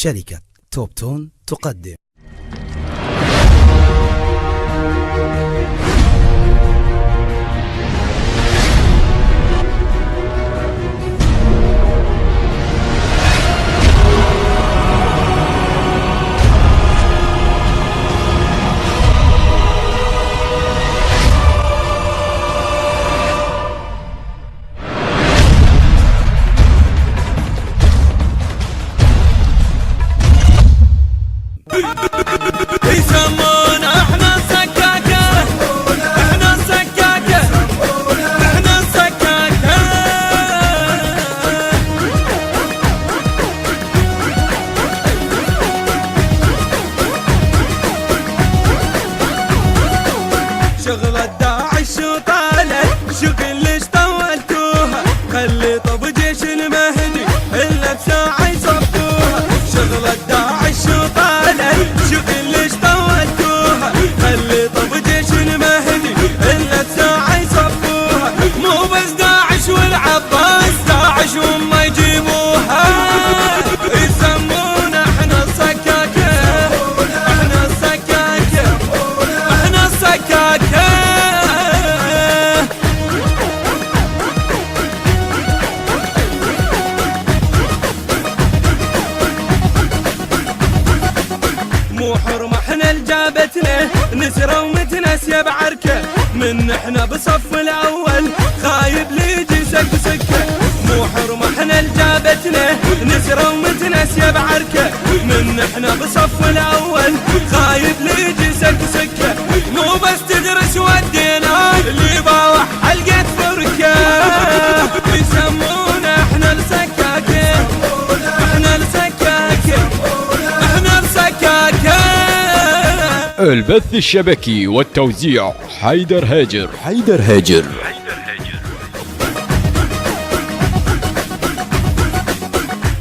شركة توب تون تقدم. يسمونا احنا السكاكة، احنا السكاكة، احنا السكاكة. شغل الداعش وطالت شغل ليش طولتوها، خلي طب جيش المهدي الا بساعة يصفوها. شغل الداعش وطالت شغل ليش طولتوها، خلي طب جيش المهدي الا بساعة يصفوها. مو بس داعش والعباس، داعش وما يجيبوها. يسمونا احنا السكاكة، احنا السكاكة، احنا السكاكة. مو حرمة احنا الجابتنا نسرة ومتناسية بعركة، من احنا بصف الاول خايب ليجي سك سكة. مو حرمة احنا الجابتنا نسرة ومتناسية بعركة، من احنا بصف الاول خايب ليجي سك سكة. مو بس تدرس ودينا اللي باوح حلقة فركة. يسمونا احنا السكاكة، احنا السكاكة، احنا السكاكة. البث الشبكي والتوزيع حيدر هاجر.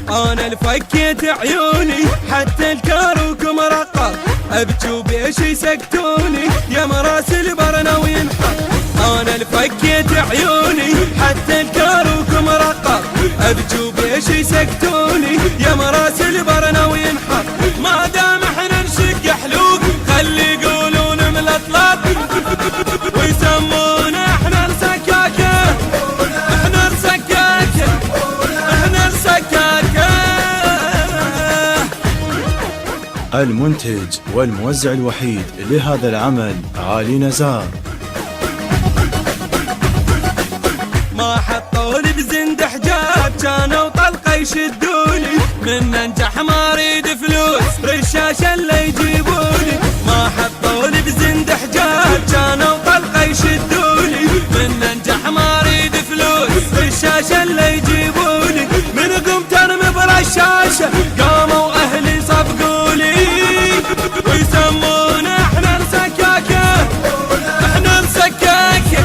انا اللي فكيت عيوني حتى الكاروك مرقط، ابكوا بيش يسكتوني يا مراس البرنا وينحط. انا اللي فكيت عيوني حتى الكاروك مرقط، ابكوا بيش يسكتوني يا مراس البرنا وينحط. ما دام احنا نشق حلوق خلي يقولون ملطلط، ويسمونا احنا السكاكة، احنا السكاكة، احنا السكاكة. المنتج والموزع الوحيد لهذا العمل علي نزار. ما حطولي بزند حجاب كانوا طلقة يشدوني، من انجح ما اريد فلوس رشاشة اللي يجيبوني. ما حطولي بزند حجاب كانوا طلقة يشدوني، من انجح ما اريد فلوس رشاشة اللي يجيبوني. من قمت ارمي برشاشة قاموا اهلي صفقولي، ويسمونا احنا السكاكة، احنا السكاكة،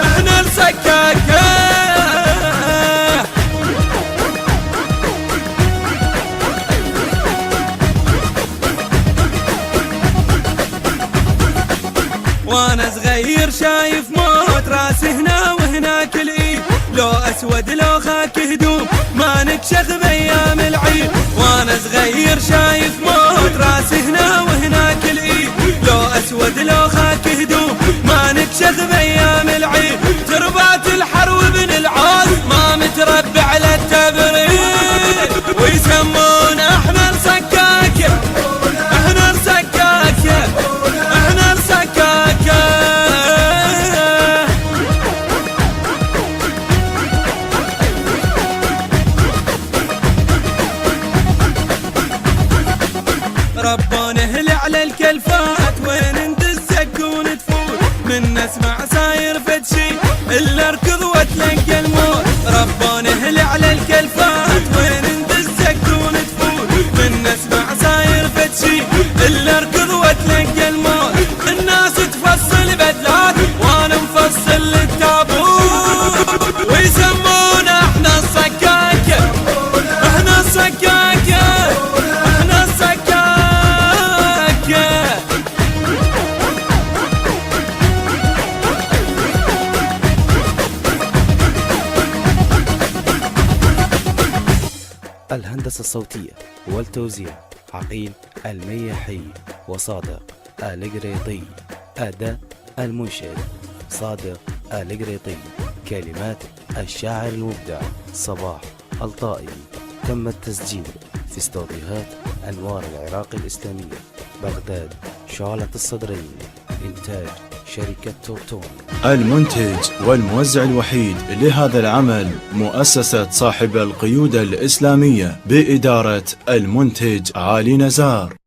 احنا السكاكة. وانا صغير شايف موت راسي هنا وهناك الايد، لو اسود لو خاك هدوم ما نكشخ بايام العيد. وانا صغير شايف موت راسي هنا وهناك الايد، لو اسود لو خاك هدوم ما نكشخ بايام العيد. تربات الحرب بن العاص ما متربع على التبريد، ويسمونا احنا السكاكة، احنا السكاكة، احنا السكاكة. ربنا اهل على الكلفات وين ندزك ونتفوت، من نسمع ساير فتشي الا اركض واتلقى الموت. ربنا اهل على الكلفات وين ندزك ونتفوت، من نسمع ساير فتشي الا اركض واتلقى الموت. الناس تفصل بدلات وانا مفصل للتابوت، ويسمونا احنا السكاكة، احنا السكاكة، احنا السكاكة. الهندسة الصوتية والتوزيع عقيل الميحي وصادق القريطي. أداء المنشد صادق القريطي. كلمات الشاعر المبدع صباح الطائي. تم التسجيل في استوديوهات أنوار العراق الإسلامية بغداد شعلة الصدرين. إنتاج شركة توبتون. المنتج والموزع الوحيد لهذا العمل مؤسسة صاحب القيود الإسلامية بإدارة المنتج علي نزار.